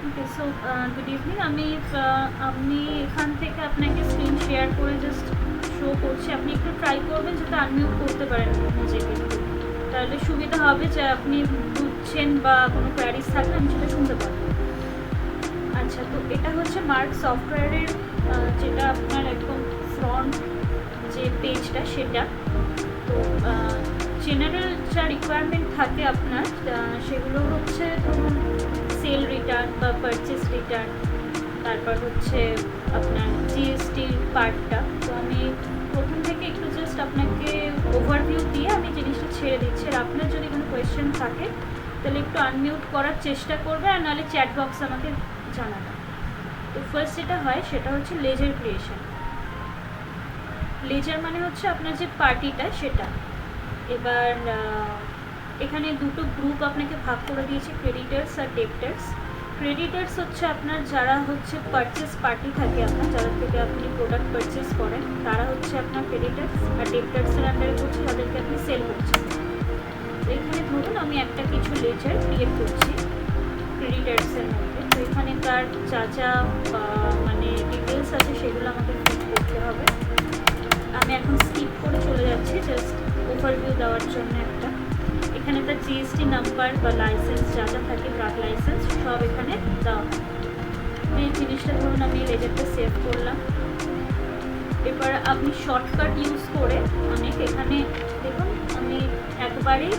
ওকে, so good evening. আমি এখান থেকে আপনাকে স্ক্রিন শেয়ার করে জাস্ট শো করছি। আপনি একটু ট্রাই করবেন যাতে আনমিউট করতে পারেন নিজেকে, তাহলে সুবিধা হবে যে আপনি বুঝছেন বা কোনো কোয়ারিজ থাকলে আমি সেটা শুনতে পারবো। আচ্ছা, তো এটা হচ্ছে মার্গ সফটওয়্যারের যেটা আপনার একদম ফ্রন্ট যে পেজটা সেটা। তো জেনারেল যা রিকোয়ারমেন্ট থাকে আপনার সেগুলো হচ্ছে ধরুন সেল রিটার্ন বা পারচেস রিটার্ন, তারপর হচ্ছে আপনার জিএসটির পার্টটা। তো আমি প্রথম থেকে একটু জাস্ট আপনাকে ওভারভিউ দিয়ে আমি জিনিসটা ছেড়ে দিচ্ছি। আর আপনার যদি কোনো কোয়েশ্চেন থাকে তাহলে একটু আনমিউট করার চেষ্টা করবে, আর নাহলে চ্যাট বক্স আমাকে জানাবে। তো ফার্স্ট যেটা হয় সেটা হচ্ছে লেজার ক্রিয়েশন। লেজার মানে হচ্ছে আপনার যে পার্টিটা সেটা। এবার এখানে দুটো গ্রুপ আপনাকে ভাগ করে দিয়েছে, ক্রেডিটার্স আর ডেপ্টার্স। ক্রেডিটার্স হচ্ছে আপনার যারা হচ্ছে পারচেস পার্টি থাকে আপনার, যারা থেকে আপনি প্রোডাক্ট পারচেস করেন তারা হচ্ছে আপনার ক্রেডিটার্স। আর ডেপ্টার্সের আন্ডারে করছে যাদেরকে আপনি সেল করছেন। তো এখানে ধরুন আমি একটা কিছু লেজার ক্রিয়েট করছি ক্রেডিটার্সের মধ্যে। তো এখানে তার যা যা মানে ডিটেলস আছে সেগুলো আমাকে ফিল করতে হবে। আমি এখন স্কিপ করে চলে যাচ্ছি জাস্ট ওভারভিউ দেওয়ার জন্য একটা। এখানে তার জিএসটি নাম্বার বা লাইসেন্স যা যা থাকে, ড্রাগ লাইসেন্স সব এখানে দেওয়া হয়। এই জিনিসটা ধরুন আমি লেজারটা সেভ করলাম। এবার আপনি শর্টকাট ইউজ করে অনেক এখানে দেখুন আমি একবারেই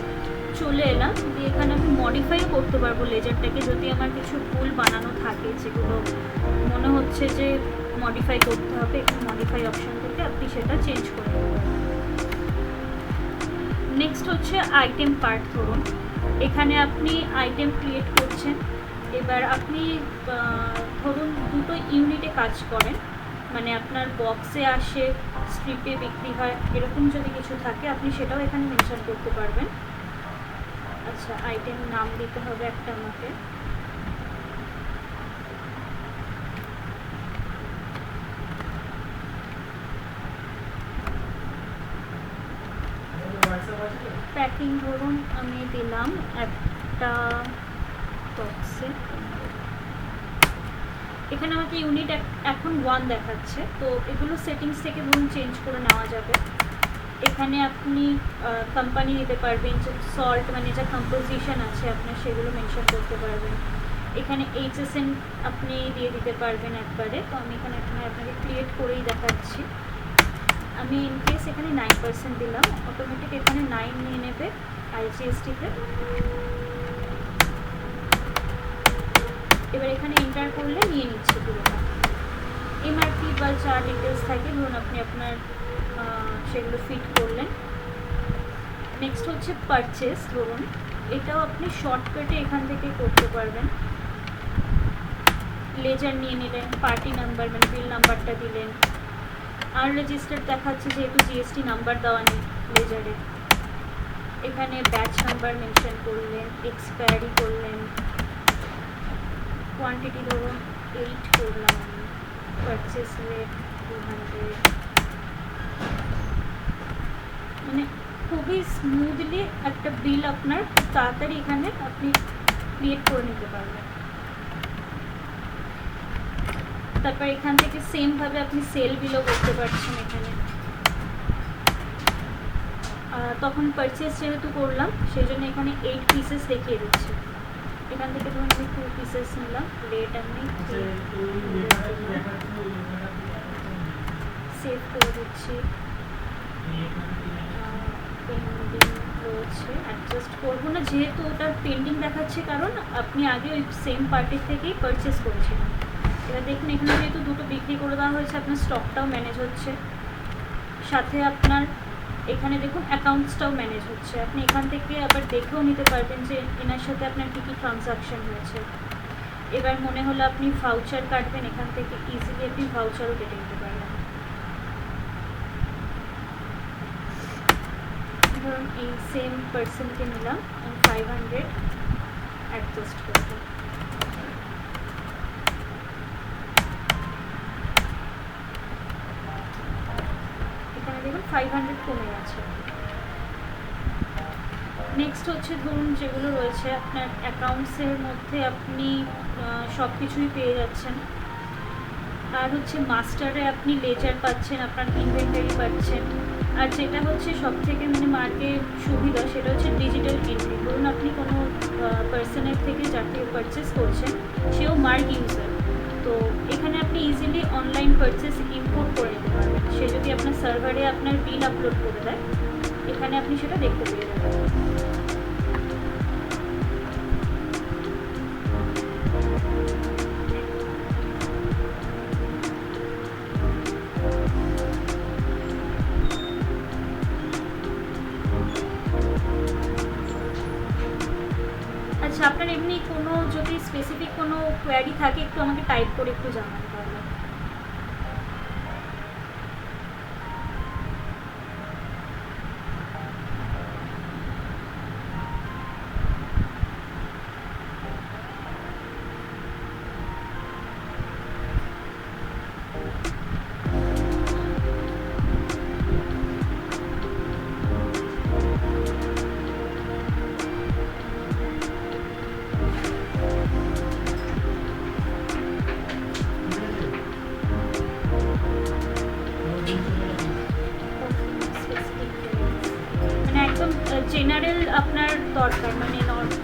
চলে এলাম, দিয়ে এখানে আমি মডিফাইও করতে পারবো লেজারটাকে। যদি আমার কিছু ভুল বানানো থাকে যেগুলো মনে হচ্ছে যে মডিফাই করতে হবে, একটু মডিফাই অপশন থেকে আপনি সেটা চেঞ্জ করে দেবেন। নেক্সট হচ্ছে আইটেম পার্ট। ধরুন এখানে আপনি আইটেম ক্রিয়েট করছেন। এবার আপনি ধরুন দুটো ইউনিটে কাজ করেন, মানে আপনার বক্সে আসে, স্ট্রিপে বিক্রি হয়, এরকম যদি কিছু থাকে আপনি সেটাও এখানে মেনশন করতে পারবেন। আচ্ছা, আইটেম নাম দিতে হবে একটা আমাকে। প্যাকিং ধরুন আমি দিলাম একটা বক্সে। এখানে আমাকে ইউনিট এখন 1 দেখাচ্ছে। তো এগুলো সেটিংস থেকে ধরুন চেঞ্জ করে নেওয়া যাবে। এখানে আপনি কোম্পানি দিতে পারবেন, যে সল্ট মানে যা কম্পোজিশন আছে আপনার সেগুলো মেনশন করতে পারবেন। এখানে HSN আপনি দিয়ে দিতে পারবেন একবারে। তো আমি এখানে আপনাকে ক্রিয়েট করেই দেখাচ্ছি। আমি ইনকেস এখানে 9% দিলাম, অটোমেটিক এখানে 9 নিয়ে নেবে IGSTতে। এবার এখানে এন্টার করলে নিয়ে নিচ্ছে পুরোটা। MRP বা যা ডিটেলস থাকে ধরুন আপনি আপনার সেগুলো ফিট করলেন। নেক্সট হচ্ছে পারচেস। ধরুন এটাও আপনি শর্টকাটে এখান থেকে করতে পারবেন। লেজার নিয়ে নিলেন, পার্টি নাম্বার মানে বিল নাম্বারটা দিলেন, আর রেজিস্টার দেখাচ্ছে যেহেতু জিএসটি নাম্বার দেওয়া নেই লেজারে। এখানে ব্যাচ নাম্বার মেনশন করলেন, এক্সপায়ারি করলেন, কোয়ান্টিটি ধরুন 8 করলাম, পারচেস রেট 200। মানে খুবই স্মুথলি একটা বিল আপনার তাড়াতাড়ি এখানে আপনি ক্রিয়েট করে নিতে পারবেন। তারপর এখান থেকে সেমভাবে আপনি সেল বিলও করতে পারছেন এখানে। তখন পারচেস যেহেতু করলাম সেই জন্য এখানে 8 পিসেস দেখিয়ে দিচ্ছে। এখান থেকে ধরুন আমি 2 পিসেস নিলাম, রেট আমি সেভ করে দিচ্ছি। পেন্ডিং রয়েছে, অ্যাডজাস্ট করবো না যেহেতু ওটার পেন্ডিং দেখাচ্ছে, কারণ আপনি আগে ওই সেম পার্টির থেকেই পারচেস করেছিলেন। এবার দেখুন এখানে যেহেতু দুটো বিক্রি করে দেওয়া হয়েছে আপনার স্টকটাও ম্যানেজ হচ্ছে, সাথে আপনার এখানে দেখুন অ্যাকাউন্টসটাও ম্যানেজ হচ্ছে। আপনি এখান থেকে আবার দেখেও নিতে পারবেন যে এনার সাথে আপনার কী কী ট্রানজাকশান হয়েছে। এবার মনে হলো আপনি ভাউচার কাটবেন, এখান থেকে ইজিলি আপনি ভাউচারও কেটে নিতে পারবেন। ধরুন এই সেম পার্সনকে নিলাম, আমি 500 অ্যাডজাস্ট করব। এখানে দেখুন 500 কমে গেছে। নেক্সট হচ্ছে ধরুন যেগুলো রয়েছে আপনার অ্যাকাউন্টসের মধ্যে আপনি সব কিছুই পেয়ে যাচ্ছেন। আর হচ্ছে মাস্টারে আপনি লেজার পাচ্ছেন, আপনার ইনভেন্টারি পাচ্ছেন। আর যেটা হচ্ছে সব থেকে মানে মার্কের সুবিধা সেটা হচ্ছে ডিজিটাল এন্ট্রি। ধরুন আপনি কোনো পার্সনের থেকে যার থেকে পারচেস করছেন সেও মার্ক ইউজার, তো এখানে আপনি ইজিলি অনলাইন পারচেস ইম্পোর্ট করে নিতে পারবেন। সে যদি আপনার সার্ভারে আপনার বিল আপলোড করে দেয়, এখানে আপনি সেটা দেখতে পেয়ে যাবেন। আচ্ছা, আপনার এমনি কোনো যদি স্পেসিফিক কোনো কোয়ারি থাকে একটু আমাকে টাইপ করে একটু জানাতে পারবেন। মানে একদম জেনারেল আপনার দরকার, মানে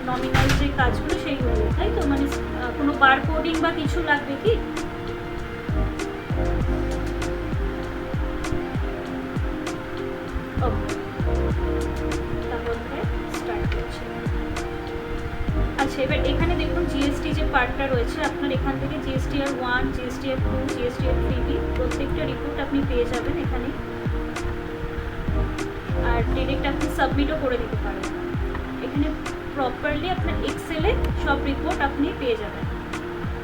নমিনাল যে কাজগুলো সেইগুলো, তাই তো? মানে কোনো বার কোডিং বা কিছু লাগবে কি? ওকে, তাহলে স্টার্ট করছি। আচ্ছা, এবার এখানে দেখুন জিএসটি যে পার্টটা রয়েছে, আপনার এখান থেকে জিএসটিআর 1, জিএসটিআর 2, জিএসটিআর 3 প্রত্যেকটা রিপোর্ট আপনি পেয়ে যাবেন এখানে। আর ডিরেক্ট আপনি সাবমিটও করে দিতে পারেন। এখানে প্রপারলি আপনার এক্সেলে সব রিপোর্ট আপনি পেয়ে যাবেন।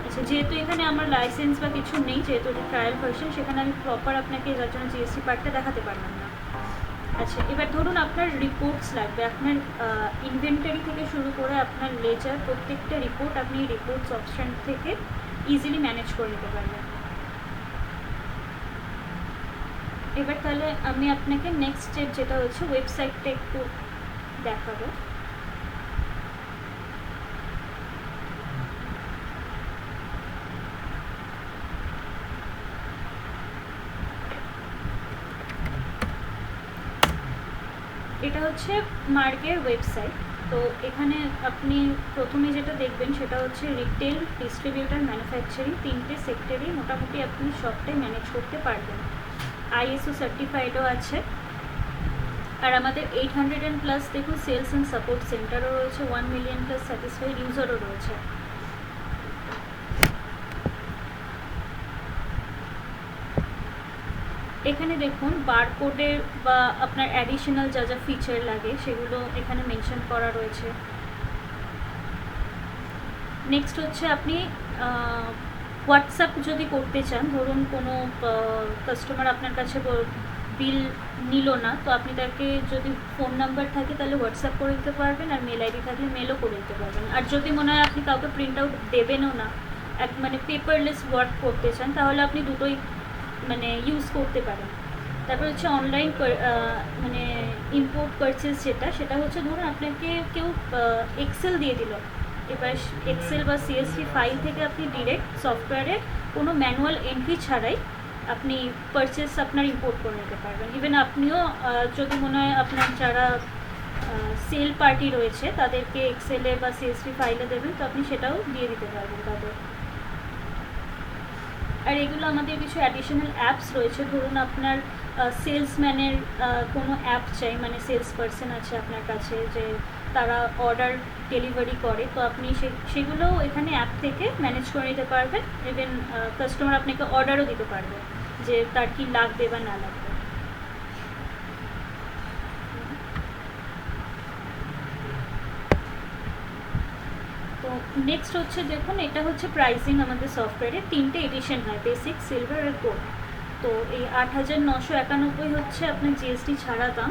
আচ্ছা, যেহেতু এখানে আমার লাইসেন্স বা কিছু নেই, যেহেতু ট্রায়াল ভার্সন, সেখানে আমি প্রপার আপনাকে যার জন্য জিএসটি পার্টটা দেখাতে পারলাম না। আচ্ছা, এবার ধরুন আপনার রিপোর্টস লাগবে, আপনার ইনভেন্টারি থেকে শুরু করে আপনার লেজার, প্রত্যেকটা রিপোর্ট আপনি রিপোর্টস অপশন থেকে ইজিলি ম্যানেজ করে নিতে পারবেন। এবার তাহলে আমি আপনাকে নেক্সট স্টেপ যেটা হচ্ছে ওয়েবসাইটটা একটু দেখাবো। এটা হচ্ছে মার্গের ওয়েবসাইট। তো এখানে আপনি প্রথমে যেটা দেখবেন সেটা হচ্ছে রিটেল, ডিস্ট্রিবিউটার, ম্যানুফ্যাকচারিং, 3টে সেক্টরই মোটামুটি আপনি সবটাই ম্যানেজ করতে পারবেন। আইএসও সার্টিফাইডও আছে। আর আমাদের 800+ দেখুন সেলস অ্যান্ড সাপোর্ট সেন্টারও রয়েছে, 1 মিলিয়ন+ স্যাটিসফাইড ইউজারও রয়েছে। এখানে দেখুন বারকোডের বা আপনার অ্যাডিশনাল যা যা ফিচার লাগে সেগুলো এখানে মেনশন করা রয়েছে। নেক্সট হচ্ছে আপনি হোয়াটসঅ্যাপ যদি করতে চান, ধরুন কোনো কাস্টমার আপনার কাছে বিল নিল না, তো আপনি তাকে যদি ফোন নাম্বার থাকে তাহলে হোয়াটসঅ্যাপ করে দিতে পারবেন, আর মেল আইডি থাকলে মেলও করে দিতে পারবেন। আর যদি মনে হয় আপনি কাউকে প্রিন্ট আউট দেবেনও না, মানে পেপারলেস ওয়ার্ক করতে চান, তাহলে আপনি দুটোই মানে ইউজ করতে পারেন। তারপর হচ্ছে অনলাইন মানে ইম্পোর্ট পারচেস, সেটা হচ্ছে ধরুন আপনাকে কেউ এক্সেল দিয়ে দিল, এবার এক্সেল বা সিএসভি ফাইল থেকে আপনি ডিরেক্ট সফটওয়্যারে কোনো ম্যানুয়াল এন্ট্রি ছাড়াই আপনি পারচেস আপনার ইম্পোর্ট করে নিতে পারবেন। ইভেন আপনিও যদি মনে হয় আপনার যারা সেল পার্টি রয়েছে তাদেরকে এক্সেলে বা সিএসভি ফাইলে দেবেন, তো আপনি সেটাও দিয়ে দিতে পারবেন তাদের। আর এগুলো আমাদের কিছু অ্যাডিশনাল অ্যাপস রয়েছে। ধরুন আপনার সেলসম্যানের কোনো অ্যাপ চাই, মানে সেলস পার্সন আছে আপনার কাছে যে তারা অর্ডার ডেলিভারি করে, তো আপনি সেগুলোও এখানে অ্যাপ থেকে ম্যানেজ করে নিতে পারবেন। ইভেন কাস্টমার আপনাকে অর্ডারও দিতে পারবে যে তার কি লাগবে বা না লাগবে। তো নেক্সট হচ্ছে দেখুন, এটা হচ্ছে প্রাইসিং আমাদের সফটওয়্যারে। 3টে এডিশন হয়, বেসিক, সিলভার আর গোল্ড। তো এই 8,991 হচ্ছে আপনার জিএসটি ছাড়া দাম,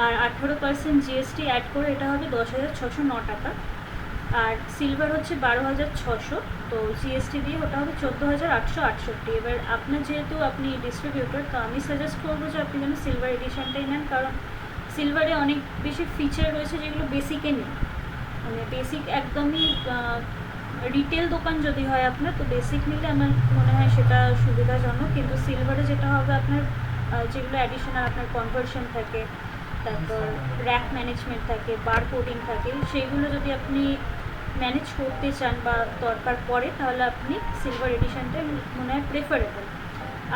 আর 18% জিএসটি অ্যাড করে এটা হবে 10,609 টাকা। আর সিলভার হচ্ছে 12,600, তো জিএসটি দিয়ে ওটা হবে 14,868। এবার আপনার যেহেতু আপনি ডিস্ট্রিবিউটর, তো আমি সাজেস্ট করবো যে আপনি যেন সিলভার এডিশনটাই নেন, কারণ সিলভারে অনেক বেশি ফিচার রয়েছে যেগুলো বেসিকে নেই, মানে বেসিক একদমই রিটেল দোকান যদি হয় আপনার, তো বেসিক নিলে আমার মনে হয় সেটা সুবিধাজনক। কিন্তু সিলভারে যেটা হবে আপনার যেগুলো অ্যাডিশনাল আপনার কনভার্সন থাকে, তারপর র্যাক ম্যানেজমেন্ট থাকে, বার কোডিং থাকে, সেইগুলো যদি আপনি ম্যানেজ করতে চান বা দরকার পড়ে, তাহলে আপনি সিলভার এডিশনটাই মনে হয় প্রেফারেবল।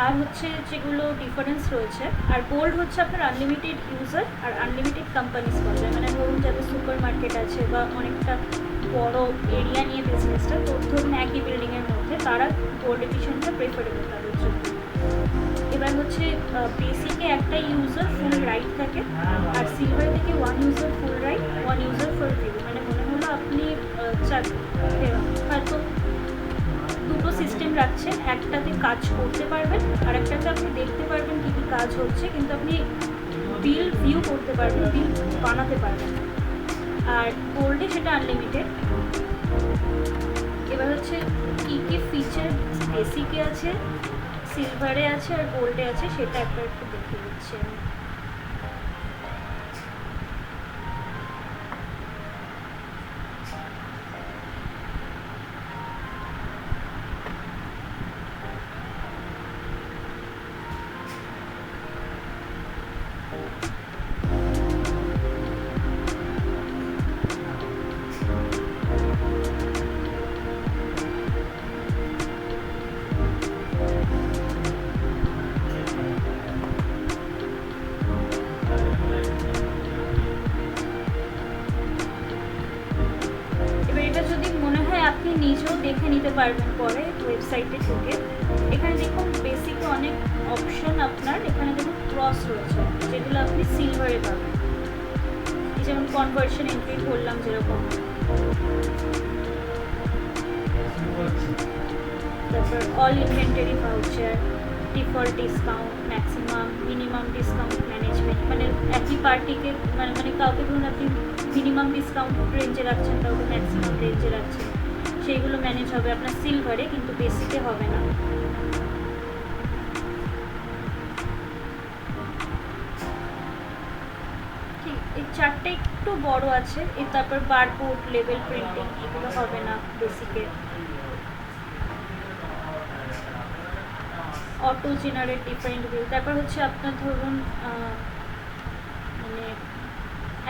আর হচ্ছে যেগুলো ডিফারেন্স রয়েছে, আর গোল্ড হচ্ছে আপনার আনলিমিটেড ইউজার আর আনলিমিটেড কোম্পানিজ পাওয়া যায়, মানে ধরুন যাদের সুপার মার্কেট আছে বা অনেকটা বড় এরিয়া নিয়ে বিজনেসটা, তো ধরুন একই বিল্ডিংয়ের মধ্যে, তারা গোল্ড এডিশনটা প্রেফারেবল তাদের জন্য। এবার হচ্ছে বেসিকে একটা ইউজার ফুল রাইট থাকে, আর সিলভার থেকে one user full right, one user for view, মানে মনে হলো আপনি হয়তো দুটো সিস্টেম রাখছেন, একটাতে কাজ করতে পারবেন আর একটাতে আপনি দেখতে পারবেন কী কী কাজ হচ্ছে, কিন্তু আপনি বিল ভিউ করতে পারবেন, বিল বানাতে পারবেন। আর গোল্ডে সেটা আনলিমিটেড। এবার হচ্ছে কী কী ফিচার বেসিকে আছে, সিলভারে আছে আর গোল্ডে আছে, সেটা একবার একটু দেখিয়ে দিচ্ছি আমি। আপনি নিজেও দেখে নিতে পারবেন পরে ওয়েবসাইটে ঢুকে। এখানে দেখুন বেসিকে অনেক অপশন আপনার, এখানে দেখুন ক্রস রয়েছে যেগুলো আপনি সিলভারে পাবেন, যেমন কনভার্সন এন্ট্রি করলাম যেরকম, তারপর all inventory voucher, default discount, maximum minimum discount management, মানে একই পার্টিকে মানে কাউকে ধরুন আপনি মিনিমাম ডিসকাউন্ট রেঞ্জে রাখছেন, কাউকে ম্যাক্সিমাম রেঞ্জে রাখছেন, সেইগুলো ম্যানেজ হবে আপনার সিলভারে, কিন্তু বেসিকে হবে না। ঠিক, এই চারটে একটু বড় আছে, এর তারপর বারকোড, লেবেল প্রিন্টিং, এগুলো হবে না বেসিকে। অটো জেনারেট ডিফারেন্ট বিল, তারপর হচ্ছে আপনার ধরুন মানে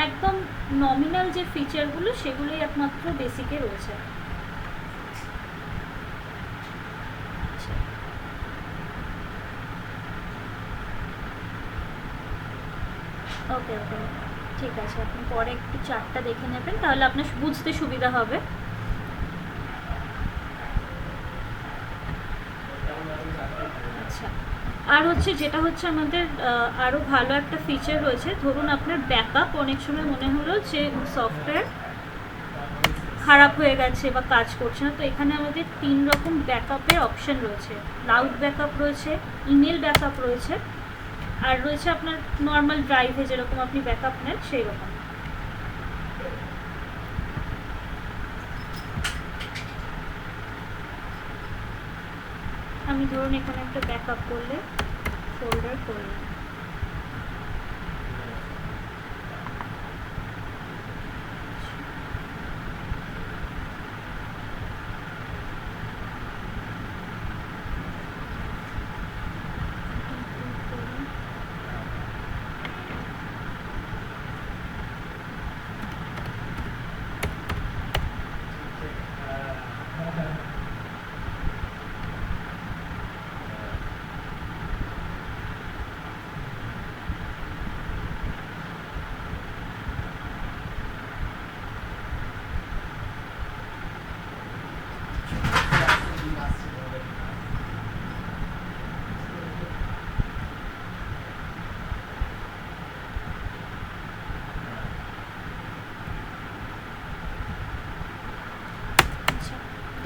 একদম নমিনাল যে ফিচারগুলো সেগুলোই একমাত্র বেসিকে রয়েছে। ওকে ওকে, ঠিক আছে, আপনি পরে একটু চার্টটা দেখে নেবেন, তাহলে আপনার বুঝতে সুবিধা হবে। আচ্ছা, আর হচ্ছে যেটা হচ্ছে আমাদের আরও ভালো একটা ফিচার রয়েছে, ধরুন আপনার ব্যাকআপ অনেক সময় মনে হলো যে সফটওয়্যার খারাপ হয়ে গেছে বা কাজ করছে না, তো এখানে আমাদের 3 রকম ব্যাকআপের অপশান রয়েছে। ক্লাউড ব্যাকআপ রয়েছে, ইমেল ব্যাকআপ রয়েছে, আর রয়েছে আপনার নর্মাল ড্রাইভে যেরকম আপনি ব্যাকআপ নেন সেই রকম। আমি ধরুন এখানে একটা ব্যাকআপ করলে ফোল্ডার করলাম,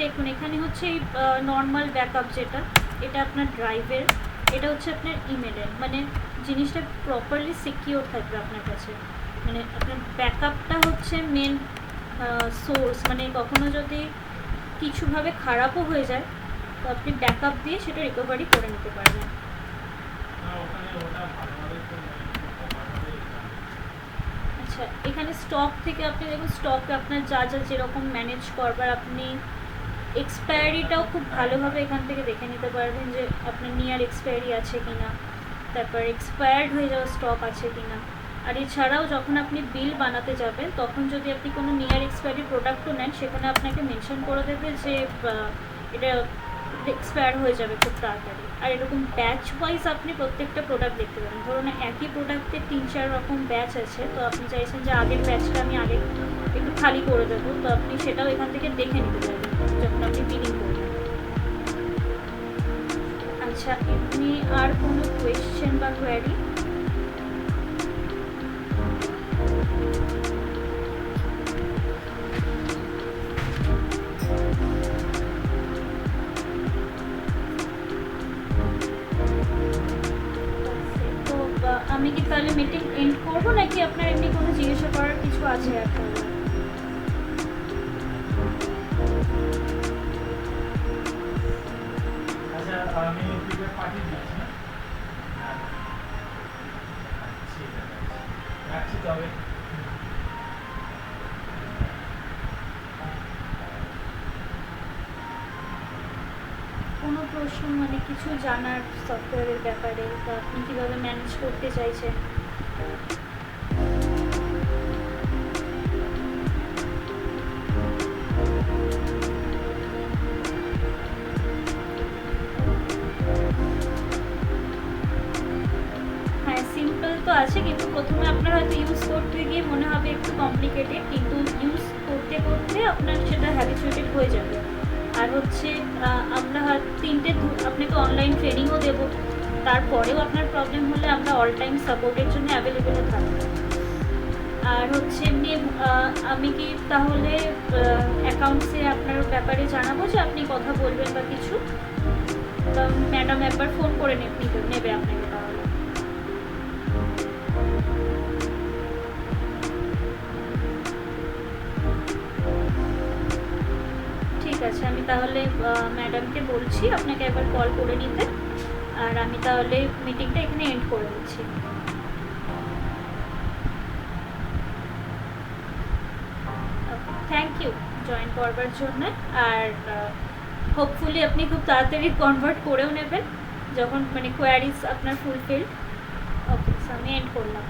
দেখুন এখানে হচ্ছে এই নর্মাল ব্যাকআপ যেটা, এটা আপনার ড্রাইভের, এটা হচ্ছে আপনার ইমেলের, মানে জিনিসটা প্রপারলি সিকিওর থাকবে আপনার কাছে, মানে আপনার ব্যাকআপটা হচ্ছে মেন সোর্স, মানে কখনো যদি কিছুভাবে খারাপও হয়ে যায় তো আপনি ব্যাকআপ দিয়ে সেটা রিকভারি করে নিতে পারবেন। আচ্ছা, এখানে স্টক থেকে আপনি দেখুন, স্টক আপনার যা যা যেরকম ম্যানেজ করবার, আপনি এক্সপায়ারিটাও খুব ভালোভাবে এখান থেকে দেখে নিতে পারবেন যে আপনার নিয়ার এক্সপায়ারি আছে কিনা, তারপর এক্সপায়ার্ড হয়ে যাওয়া স্টক আছে কিনা। আর এছাড়াও যখন আপনি বিল বানাতে যাবেন তখন যদি আপনি কোনো নিয়ার এক্সপায়ারি প্রোডাক্টও নেন, সেখানে আপনাকে মেনশন করে দেবে যে এটা এক্সপায়ার হয়ে যাবে খুব তাড়াতাড়ি। আর এরকম ব্যাচ ওয়াইজ আপনি প্রত্যেকটা প্রোডাক্ট দেখতে পাবেন। ধরুন একই প্রোডাক্টের 3-4 রকম ব্যাচ আছে, তো আপনি চাইছেন যে আগের ব্যাচটা আমি আগে একটু খালি করে দেবো, তো আপনি সেটাও এখান থেকে দেখে নিতে পারবেন যখন আপনি বিলিং করবেন। আচ্ছা, এমনি আর কোনো কোয়েশ্চেন বা কোয়ারি? আমি কি তাহলে মিটিং এন্ড করবো, নাকি আপনার এমনি কোনো জিজ্ঞাসা করার কিছু আছে এখন? আচ্ছা, আমি ফিডব্যাক পাঠিয়ে দিচ্ছি না, ঠিক আছে, রাখছি তবে। কোনো প্রশ্ন, মানে কিছু জানার সফটওয়্যারের ব্যাপারে, বা আপনি কীভাবে ম্যানেজ করতে চাইছেন? হ্যাঁ, সিম্পল তো আছে, কিন্তু প্রথমে আপনার হয়তো ইউজ করতে গিয়ে মনে হবে একটু কমপ্লিকেটেড, কিন্তু ইউজ করতে করতে আপনার সেটা হ্যাবিচুয়েটেড হয়ে যাবে। আর হচ্ছে আমরা আপনাকে অনলাইন ট্রেনিংও দেবো, তারপরেও আপনার প্রবলেম হলে আমরা অল টাইম সাপোর্টের জন্য অ্যাভেলেবেলও থাকবো। আর হচ্ছে এমনি আমি কি তাহলে অ্যাকাউন্টসে আপনার ব্যাপারে জানাবো যে আপনি কথা বলবেন বা কিছু, বা ম্যাডাম একবার ফোন করে নেবে আপনাকে তাহলে? ঠিক আছে, আমি তাহলে ম্যাডামকে বলছি আপনাকে একবার কল করে নিতে। আর আমি তাহলে মিটিংটা এখানে এন্ড করে দিচ্ছি। থ্যাংক ইউ জয়েন করবার জন্য। আর হোপফুলি আপনি খুব তাড়াতাড়ি কনভার্ট করেও নেবেন যখন মানে কোয়ারিজ আপনার ফুলফিল। ওকে, আমি এন্ড করলাম।